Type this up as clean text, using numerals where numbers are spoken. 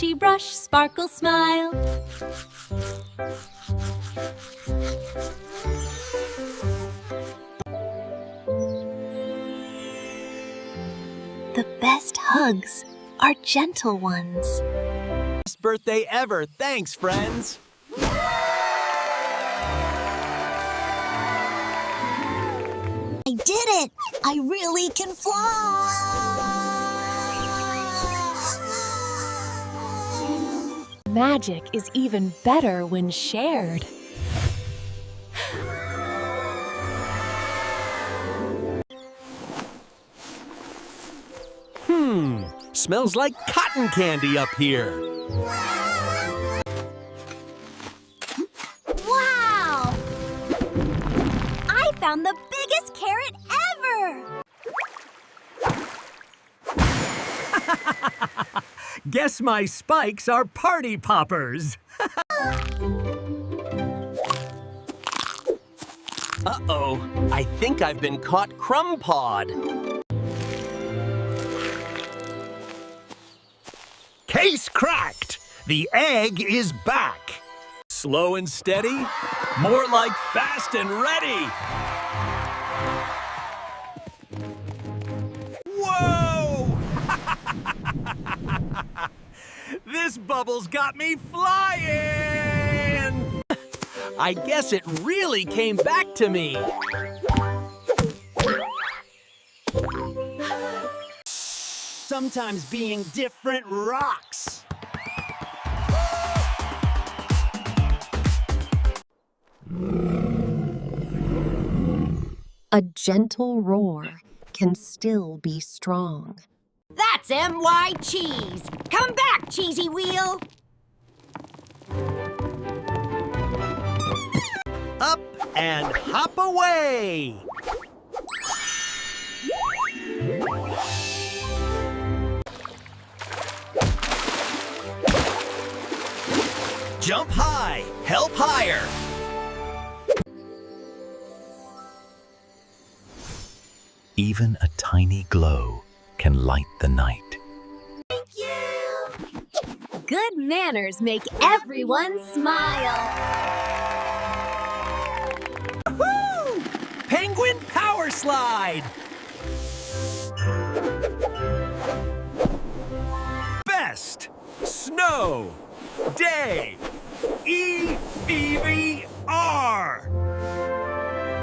Brushy brush, sparkle smile. The best hugs are gentle ones. Best birthday ever. Thanks, friends. I did it! I really can fly! Magic is even better when shared. Smells like cotton candy up here. Wow! I found the biggest carrot ever! Guess my spikes are party poppers. Uh-oh, I think I've been caught crumb-pawed. Case cracked! The egg is back! Slow and steady? More like fast and ready! Whoa! This bubble's got me flying! I guess it really came back to me. Sometimes being different rocks. A gentle roar can still be strong. That's M.Y. Cheese! Come back, Cheesy Wheel! Up and hop away! Jump high, help higher. Even a tiny glow can light the night. Thank you! Good manners make everyone smile. Woohoo! Penguin power slide! Best snow day! EVR!